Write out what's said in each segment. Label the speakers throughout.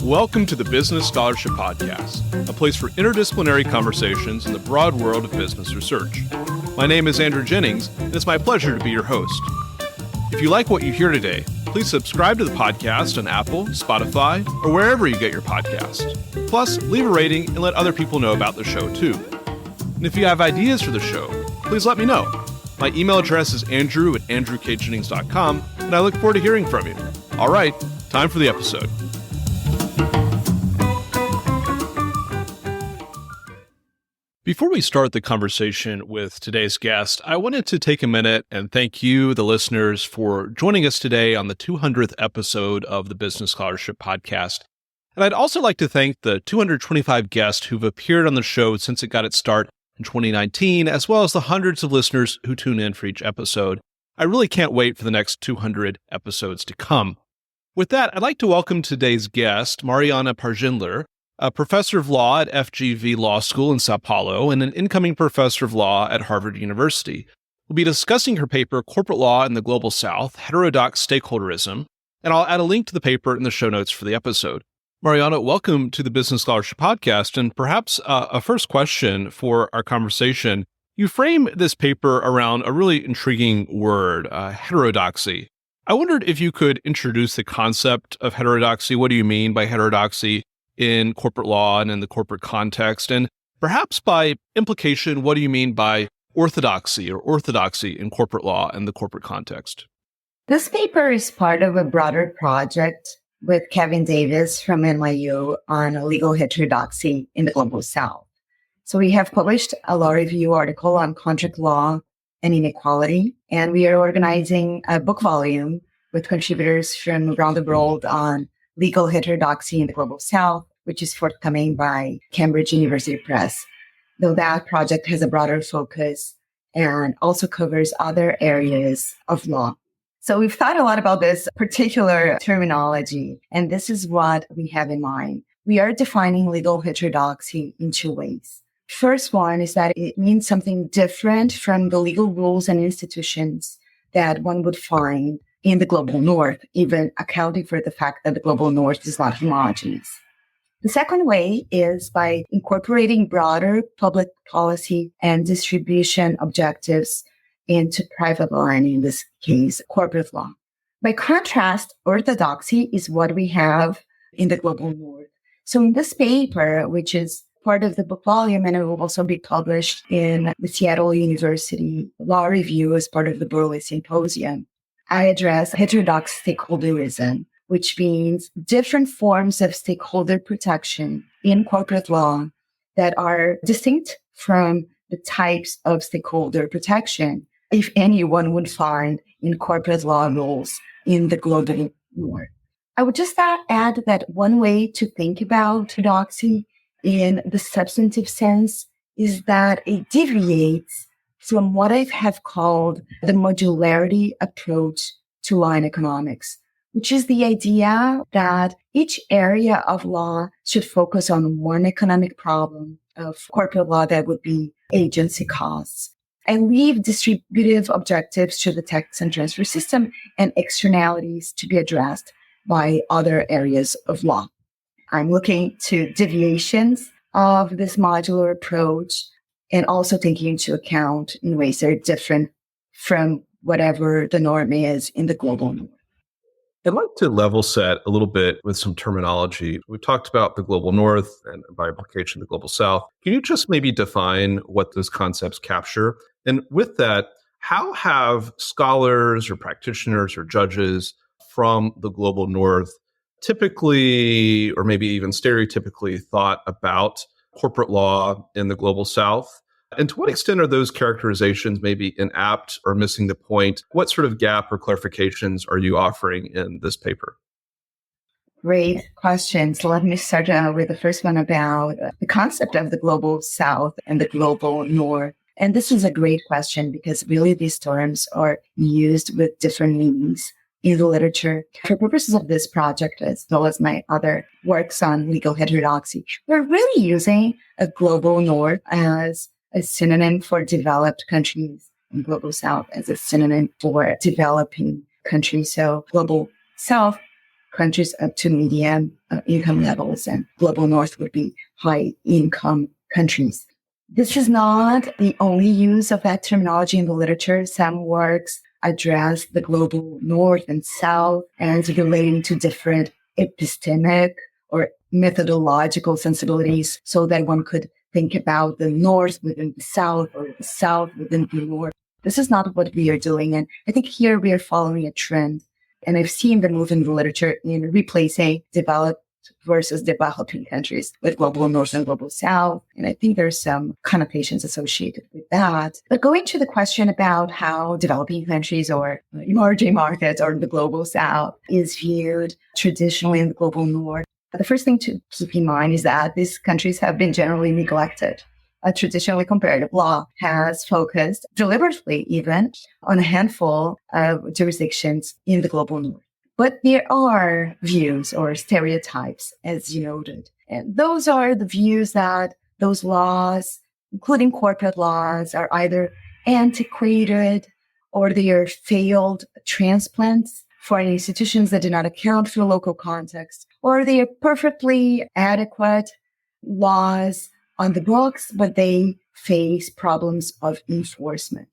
Speaker 1: Welcome to the Business Scholarship Podcast, a place for interdisciplinary conversations in the broad world of business research. My name is Andrew Jennings, and it's my pleasure to be your host. If you like what you hear today, please subscribe to the podcast on Apple, Spotify, or wherever you get your podcasts. Plus, leave a rating and let other people know about the show too. And if you have ideas for the show, please let me know. My email address is andrew@andrewkjennings.com, and I look forward to hearing from you. All right, time for the episode. Before we start the conversation with today's guest, I wanted to take a minute and thank you, the listeners, for joining us today on the 200th episode of the Business Scholarship Podcast. And I'd also like to thank the 225 guests who've appeared on the show since it got its start in 2019, as well as the hundreds of listeners who tune in for each episode. I really can't wait for the next 200 episodes to come. With that, I'd like to welcome today's guest, Mariana Pargendler, a professor of law at FGV Law School in Sao Paulo and an incoming professor of law at Harvard University. We'll be discussing her paper, Corporate Law in the Global South, Heterodox Stakeholderism, and I'll add a link to the paper in the show notes for the episode. Mariana, welcome to the Business Scholarship Podcast, and perhaps a first question for our conversation. You frame this paper around a really intriguing word, heterodoxy. I wondered if you could introduce the concept of heterodoxy. What do you mean by heterodoxy in corporate law and in the corporate context? And perhaps by implication, what do you mean by orthodoxy in corporate law and the corporate context?
Speaker 2: This paper is part of a broader project with Kevin Davis from NYU on legal heterodoxy in the Global South. So we have published a law review article on contract law and inequality, and we are organizing a book volume with contributors from around the world on legal heterodoxy in the Global South, which is forthcoming by Cambridge University Press, though that project has a broader focus and also covers other areas of law. So we've thought a lot about this particular terminology, and this is what we have in mind. We are defining legal heterodoxy in two ways. First one is that it means something different from the legal rules and institutions that one would find in the global north, even accounting for the fact that the global north is not homogeneous. The second way is by incorporating broader public policy and distribution objectives into private law, and in this case, corporate law. By contrast, orthodoxy is what we have in the global north. So in this paper, which is part of the book volume, and it will also be published in the Seattle University Law Review as part of the Berkeley Symposium, I address heterodox stakeholderism, which means different forms of stakeholder protection in corporate law that are distinct from the types of stakeholder protection, if any, one would find in corporate law rules in the global north. I would just add that one way to think about heterodoxy in the substantive sense is that it deviates from what I have called the modularity approach to law and economics, which is the idea that each area of law should focus on one economic problem of corporate law, that would be agency costs, and leave distributive objectives to the tax and transfer system and externalities to be addressed by other areas of law. I'm looking to deviations of this modular approach and also taking into account in ways that are different from whatever the norm is in the global north.
Speaker 1: I'd like to level set a little bit with some terminology. We've talked about the global north and by implication the global south. Can you just maybe define what those concepts capture? And with that, how have scholars or practitioners or judges from the global north typically, or maybe even stereotypically, thought about corporate law in the global south? And to what extent are those characterizations maybe inapt or missing the point? What sort of gap or clarifications are you offering in this paper?
Speaker 2: Great questions. Let me start with the first one about the concept of the global south and the global north. And this is a great question because really these terms are used with different meanings in the literature. For purposes of this project, as well as my other works on legal heterodoxy, we're really using a global north as a synonym for developed countries and global south as a synonym for developing countries. So global south countries up to medium income levels, and global north would be high income countries. This is not the only use of that terminology in the literature. Some works address the global north and south as relating to different epistemic or methodological sensibilities, so that one could think about the north within the south or the south within the north. This is not what we are doing. And I think here we are following a trend. And I've seen the move in the literature in replacing developed versus developing countries with global north and global south. And I think there's some connotations associated with that. But going to the question about how developing countries or emerging markets or the global south is viewed traditionally in the global north, the first thing to keep in mind is that these countries have been generally neglected. Traditionally, comparative law has focused deliberately even on a handful of jurisdictions in the global north. But there are views or stereotypes, as you noted. And those are the views that those laws, including corporate laws, are either antiquated or they are failed transplants for institutions that do not account for local context, or they are perfectly adequate laws on the books, but they face problems of enforcement.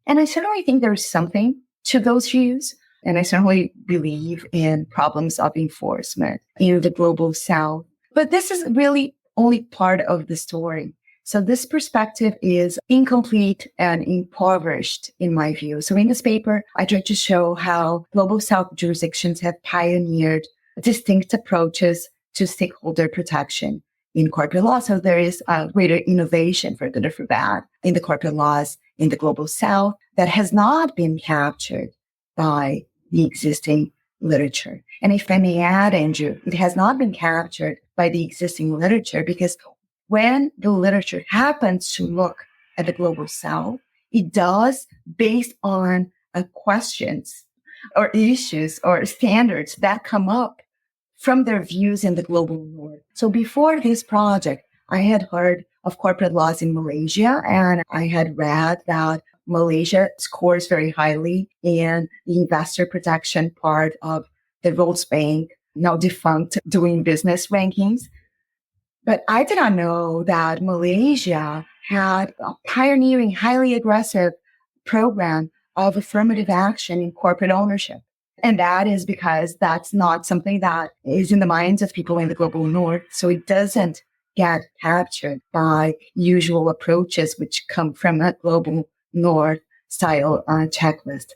Speaker 2: And I certainly think there's something to those views. And I certainly believe in problems of enforcement in the global south. But this is really only part of the story. So this perspective is incomplete and impoverished in my view. So in this paper, I try to show how global south jurisdictions have pioneered distinct approaches to stakeholder protection in corporate law. So there is a greater innovation, for good or for bad, in the corporate laws in the global south that has not been captured by the existing literature. And if I may add, Andrew, it has not been captured by the existing literature because when the literature happens to look at the global south, it does based on questions or issues or standards that come up from their views in the global north. So before this project, I had heard of corporate laws in Malaysia, and I had read that Malaysia scores very highly in the investor protection part of the World Bank, now defunct, doing business rankings. But I did not know that Malaysia had a pioneering, highly aggressive program of affirmative action in corporate ownership. And that is because that's not something that is in the minds of people in the global north. So it doesn't get captured by usual approaches which come from a global north style checklist.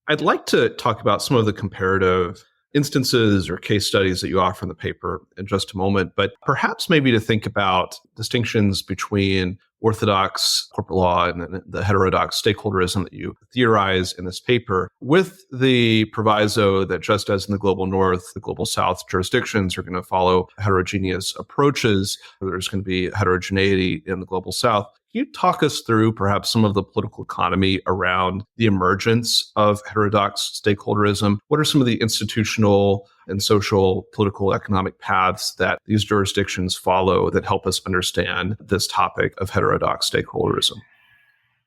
Speaker 1: I'd like to talk about some of the comparative instances or case studies that you offer in the paper in just a moment, but perhaps maybe to think about distinctions between orthodox corporate law and the heterodox stakeholderism that you theorize in this paper, with the proviso that just as in the global north, the global south jurisdictions are going to follow heterogeneous approaches. There's going to be heterogeneity in the global south. Can you talk us through perhaps some of the political economy around the emergence of heterodox stakeholderism? What are some of the institutional and social, political, economic paths that these jurisdictions follow that help us understand this topic of heterodox stakeholderism?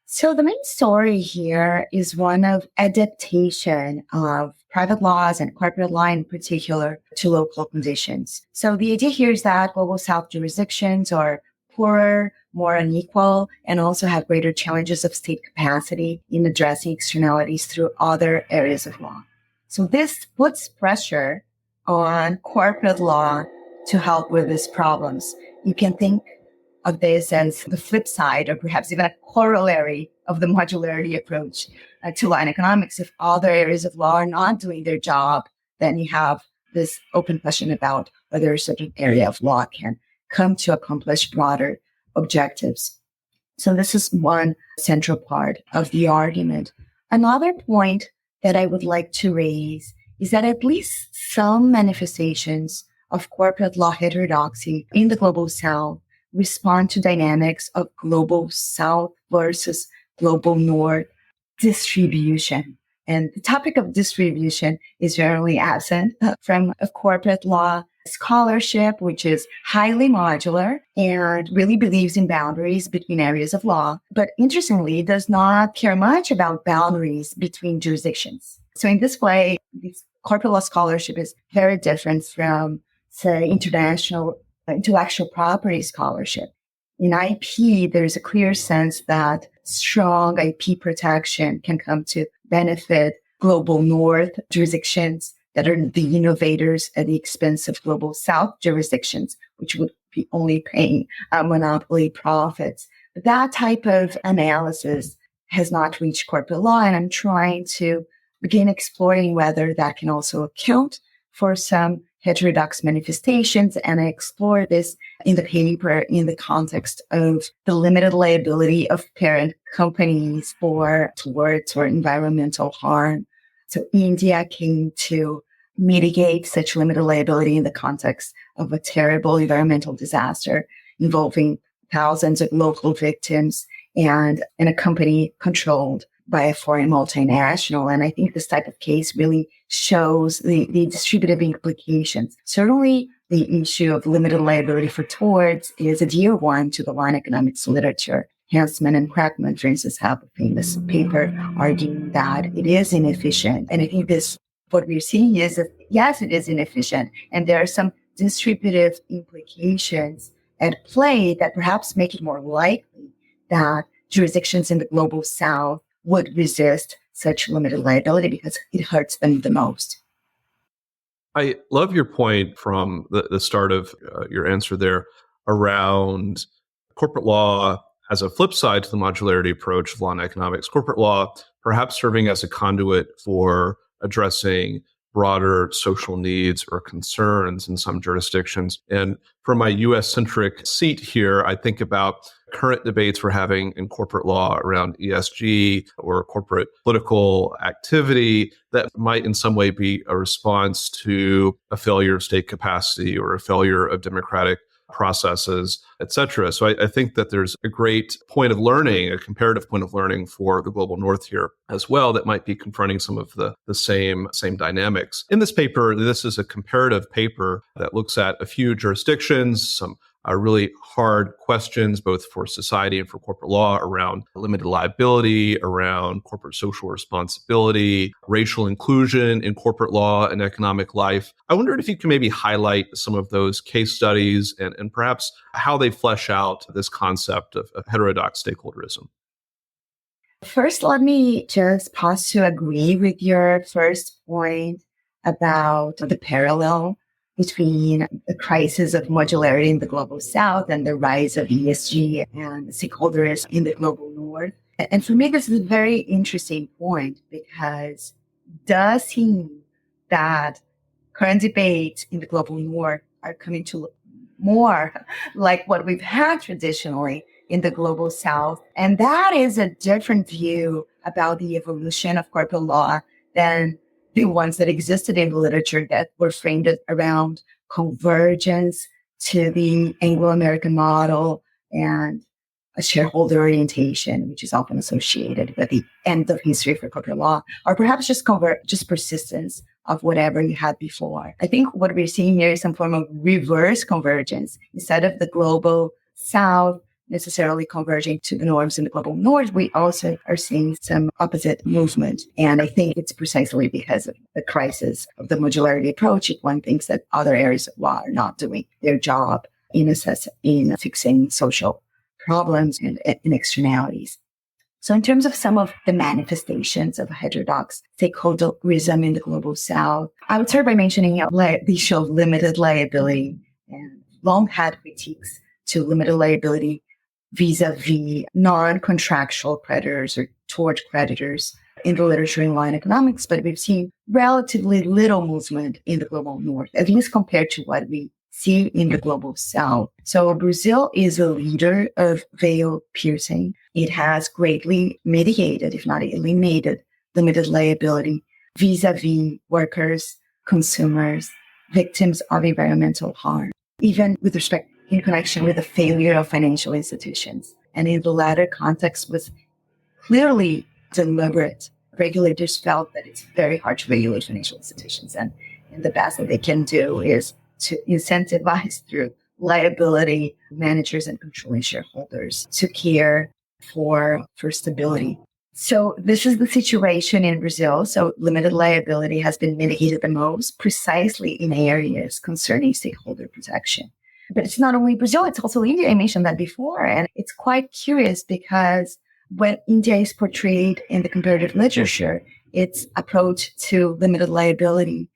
Speaker 2: So the main story here is one of adaptation of private laws and corporate law in particular to local conditions. So the idea here is that global south jurisdictions are poorer, more unequal, and also have greater challenges of state capacity in addressing externalities through other areas of law. So this puts pressure on corporate law to help with these problems. You can think of this as the flip side, or perhaps even a corollary of the modularity approach to law and economics. If other areas of law are not doing their job, then you have this open question about whether a certain area of law can come to accomplish broader objectives. So this is one central part of the argument. Another point that I would like to raise is that at least some manifestations of corporate law heterodoxy in the global south respond to dynamics of global south versus global north distribution. And the topic of distribution is generally absent from a corporate law scholarship, which is highly modular and really believes in boundaries between areas of law, but interestingly does not care much about boundaries between jurisdictions. So in this way, these corporate law scholarship is very different from, say, international intellectual property scholarship. In IP, there's a clear sense that strong IP protection can come to benefit global north jurisdictions that are the innovators at the expense of global south jurisdictions, which would be only paying monopoly profits. But that type of analysis has not reached corporate law, and I'm trying to begin exploring whether that can also account for some heterodox manifestations. And I explore this in the paper in the context of the limited liability of parent companies for torts or environmental harm. So India came to mitigate such limited liability in the context of a terrible environmental disaster involving thousands of local victims and in a company controlled by a foreign multinational. And I think this type of case really shows the distributive implications. Certainly, the issue of limited liability for torts is a dear one to the law and economics literature. Hansman and Crackman, for instance, have a famous paper arguing that it is inefficient. And I think what we're seeing is that, yes, it is inefficient. And there are some distributive implications at play that perhaps make it more likely that jurisdictions in the global south would resist such limited liability because it hurts them the most.
Speaker 1: I love your point from the start of your answer there around corporate law as a flip side to the modularity approach of law and economics. Corporate law perhaps serving as a conduit for addressing broader social needs or concerns in some jurisdictions. And from my US-centric seat here, I think about current debates we're having in corporate law around ESG or corporate political activity that might in some way be a response to a failure of state capacity or a failure of democratic processes, et cetera. So I think that there's a great point of learning, a comparative point of learning for the global north here as well that might be confronting some of the same dynamics. In this paper, this is a comparative paper that looks at a few jurisdictions, some really hard questions, both for society and for corporate law around limited liability, around corporate social responsibility, racial inclusion in corporate law and economic life. I wondered if you can maybe highlight some of those case studies and perhaps how they flesh out this concept of heterodox stakeholderism.
Speaker 2: First, let me just pause to agree with your first point about the parallel between the crisis of modularity in the global south and the rise of ESG and stakeholderism in the global north. And for me, this is a very interesting point because it does seem that current debates in the global north are coming to look more like what we've had traditionally in the global south. And that is a different view about the evolution of corporate law than the ones that existed in the literature that were framed around convergence to the Anglo-American model and a shareholder orientation, which is often associated with the end of history for corporate law, or perhaps just persistence of whatever you had before. I think what we're seeing here is some form of reverse convergence. Instead of the global south necessarily converging to the norms in the global north, we also are seeing some opposite movement. And I think it's precisely because of the crisis of the modularity approach. One thinks that other areas of law are not doing their job in fixing social problems and externalities. So in terms of some of the manifestations of heterodox stakeholderism in the global south, I would start by mentioning the issue of limited liability and long had critiques to limited liability vis-a-vis non-contractual creditors or tort creditors in the literature in law and economics, but we've seen relatively little movement in the global north, at least compared to what we see in the global south. So Brazil is a leader of veil piercing. It has greatly mitigated, if not eliminated, limited liability vis-a-vis workers, consumers, victims of environmental harm, even with respect in connection with the failure of financial institutions. And in the latter context was clearly deliberate. Regulators felt that it's very hard to regulate financial institutions. And the best that they can do is to incentivize through liability managers and controlling shareholders to care for stability. So this is the situation in Brazil. So limited liability has been mitigated the most precisely in areas concerning stakeholder protection. But it's not only Brazil, it's also India. I mentioned that before. And it's quite curious because when India is portrayed in the comparative literature, its approach to limited liability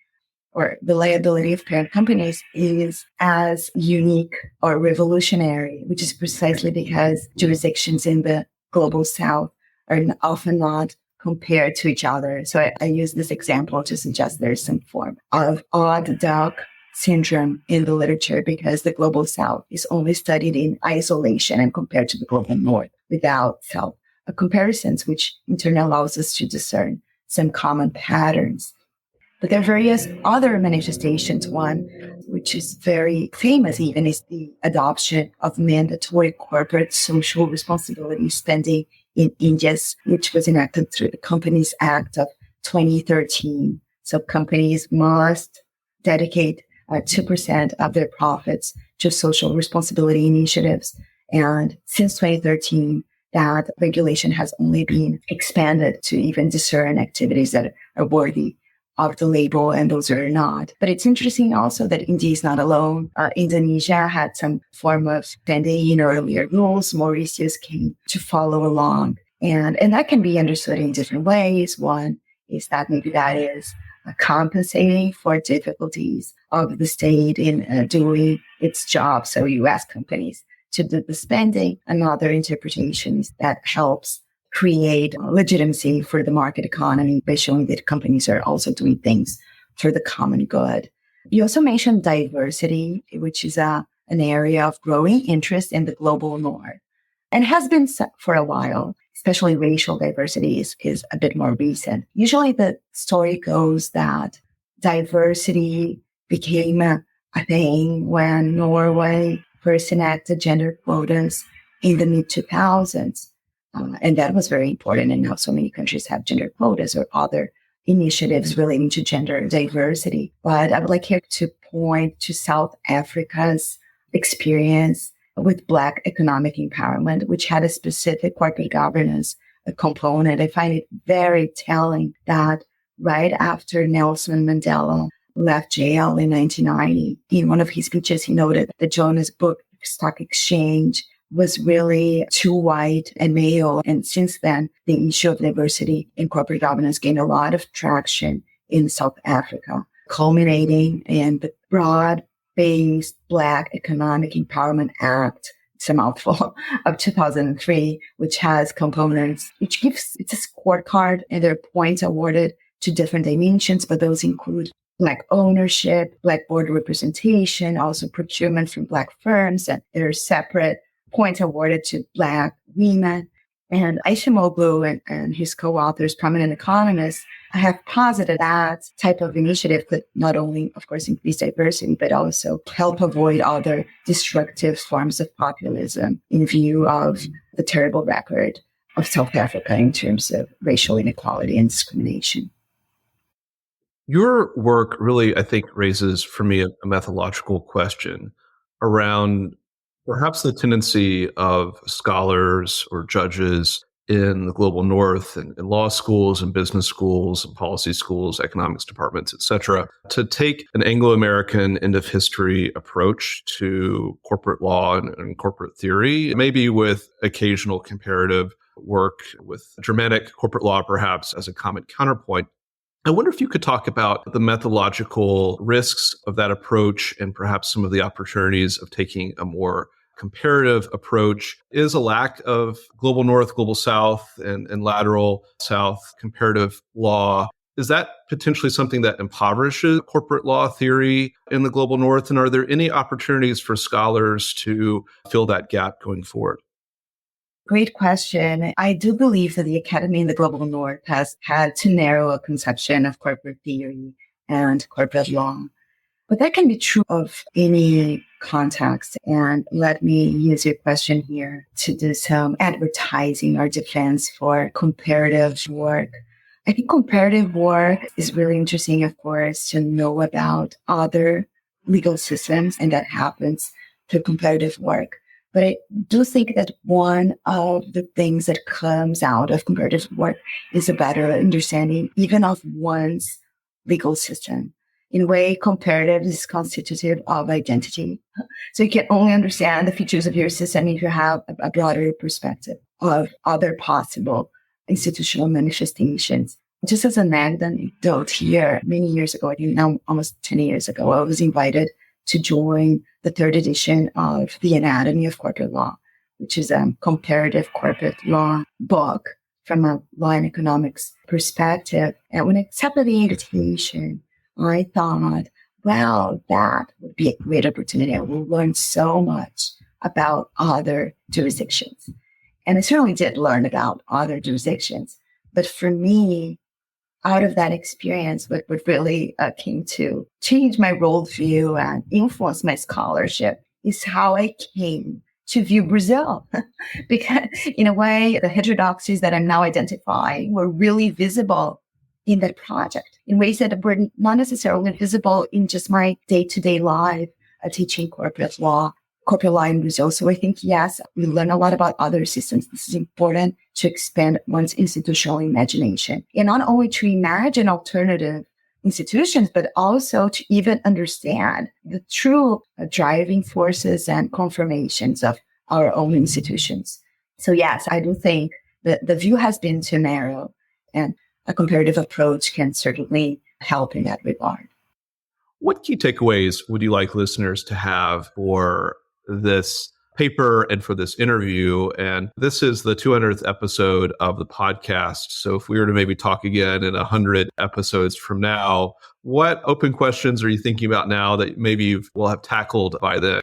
Speaker 2: or the liability of parent companies is as unique or revolutionary, which is precisely because jurisdictions in the global south are often not compared to each other. So I use this example to suggest there's some form of odd duck syndrome in the literature because the global south is only studied in isolation and compared to the global north without self comparisons, which in turn allows us to discern some common patterns. But there are various other manifestations. One, which is very famous even, is the adoption of mandatory corporate social responsibility spending in India, which was enacted through the Companies Act of 2013. So companies must dedicate 2% of their profits to social responsibility initiatives. And since 2013, that regulation has only been expanded to even discern activities that are worthy of the label and those are not. But it's interesting also that India is not alone. Indonesia had some form of spending in earlier rules. Mauritius came to follow along. And that can be understood in different ways. One is that maybe that is compensating for difficulties of the state in doing its job. So you ask companies to do the spending. Another interpretation is that helps create legitimacy for the market economy by showing that companies are also doing things for the common good. You also mentioned diversity, which is an area of growing interest in the global north and has been for a while, especially racial diversity is a bit more recent. Usually the story goes that diversity became a thing when Norway first enacted gender quotas in the mid-2000s. And that was very important. And now so many countries have gender quotas or other initiatives relating to gender diversity. But I would like here to point to South Africa's experience with Black economic empowerment, which had a specific corporate governance component. I find it very telling that right after Nelson Mandela left jail in 1990, in one of his speeches, he noted the Johannesburg Stock Exchange was really too white and male. And since then, the issue of diversity in corporate governance gained a lot of traction in South Africa, culminating in the broad-based Black Economic Empowerment Act, it's a mouthful, of 2003, which has components, it's a scorecard, and there are points awarded to different dimensions, but those include Black ownership, Black board representation, also procurement from Black firms, and there are separate points awarded to Black women. And Aishimoglu and his co-authors, prominent economists, have posited that type of initiative could not only, of course, increase diversity, but also help avoid other destructive forms of populism in view of the terrible record of South Africa in terms of racial inequality and discrimination.
Speaker 1: Your work really, I think, raises for me a methodological question around perhaps the tendency of scholars or judges in the global north and in law schools and business schools and policy schools, economics departments, et cetera, to take an Anglo-American end of history approach to corporate law and corporate theory, maybe with occasional comparative work with Germanic corporate law, perhaps as a common counterpoint. I wonder if you could talk about the methodological risks of that approach and perhaps some of the opportunities of taking a more comparative approach. Is a lack of global north, global south, and lateral south comparative law, is that potentially something that impoverishes corporate law theory in the global north? And are there any opportunities for scholars to fill that gap going forward?
Speaker 2: Great question. I do believe that the academy in the global north has had too narrow a conception of corporate theory and corporate law. But that can be true of any context. And let me use your question here to do some advertising or defense for comparative work. I think comparative work is really interesting, of course, to know about other legal systems, and that happens through comparative work. But I do think that one of the things that comes out of comparative work is a better understanding even of one's legal system. In a way, comparative is constitutive of identity. So you can only understand the features of your system if you have a broader perspective of other possible institutional manifestations. Just as an anecdote here, many years ago, I think now almost 10 years ago, I was invited to join the third edition of The Anatomy of Corporate Law, which is a comparative corporate law book from a law and economics perspective. And when I accepted the invitation, I thought, wow, that would be a great opportunity. I will learn so much about other jurisdictions. And I certainly did learn about other jurisdictions. But for me, out of that experience, what really came to change my worldview and influence my scholarship is how I came to view Brazil. Because in a way, the heterodoxies that I'm now identifying were really visible in that project in ways that were not necessarily visible in just my day-to-day life teaching corporate law in Brazil. So I think, yes, we learn a lot about other systems. This is important to expand one's institutional imagination. And not only to imagine alternative institutions, but also to even understand the true driving forces and conformations of our own institutions. So yes, I do think that the view has been too narrow, and a comparative approach can certainly help in that regard.
Speaker 1: What key takeaways would you like listeners to have for this paper and for this interview? And this is the 200th episode of the podcast. So if we were to maybe talk again in 100 episodes from now, what open questions are you thinking about now that maybe you will have tackled by then?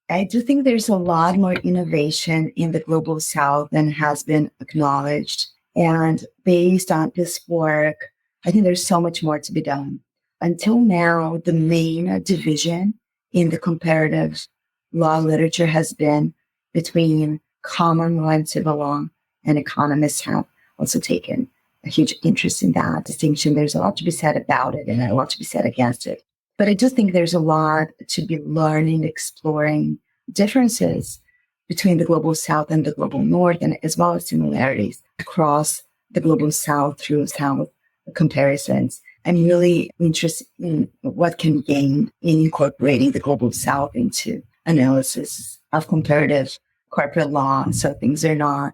Speaker 2: I do think there's a lot more innovation in the Global South than has been acknowledged. And based on this work, I think there's so much more to be done. Until now, the main division in the comparative law literature has been between common law and civil law, and economists have also taken a huge interest in that distinction. There's a lot to be said about it and a lot to be said against it. But I do think there's a lot to be learning, exploring differences between the Global South and the Global North, and as well as similarities across the Global South through South comparisons. I'm really interested in what can be gained in incorporating the Global South into analysis of comparative corporate law. So things are not,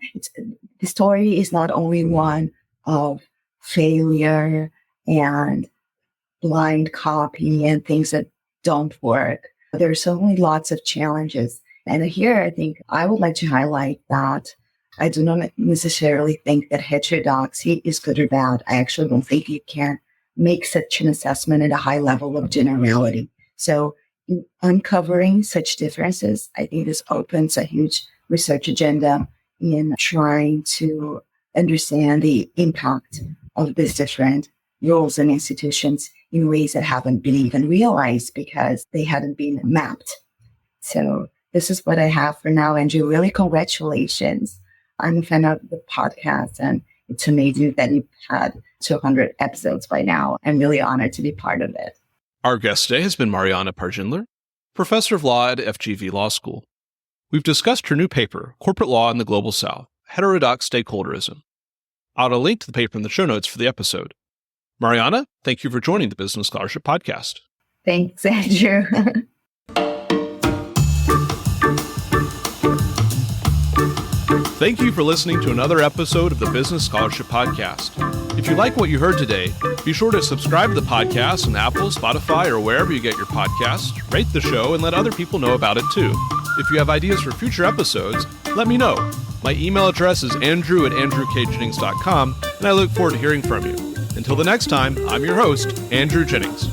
Speaker 2: the story is not only one of failure and blind copy and things that don't work. There's certainly lots of challenges. And here, I think I would like to highlight that I do not necessarily think that heterodoxy is good or bad. I actually don't think you can make such an assessment at a high level of generality. So in uncovering such differences, I think this opens a huge research agenda in trying to understand the impact of these different rules and institutions in ways that haven't been even realized because they hadn't been mapped. So this is what I have for now, Andrew. Really, congratulations. I'm a fan of the podcast, and it's amazing that you've had 200 episodes by now. I'm really honored to be part of it.
Speaker 1: Our guest today has been Mariana Pargendler, professor of law at FGV Law School. We've discussed her new paper, Corporate Law in the Global South, Heterodox Stakeholderism. I'll add a link to the paper in the show notes for the episode. Mariana, thank you for joining the Business Scholarship Podcast.
Speaker 2: Thanks, Andrew.
Speaker 1: Thank you for listening to another episode of the Business Scholarship Podcast. If you like what you heard today, be sure to subscribe to the podcast on Apple, Spotify, or wherever you get your podcasts, rate the show, and let other people know about it too. If you have ideas for future episodes, let me know. My email address is andrew@andrewkjennings.com, and I look forward to hearing from you. Until the next time, I'm your host, Andrew Jennings.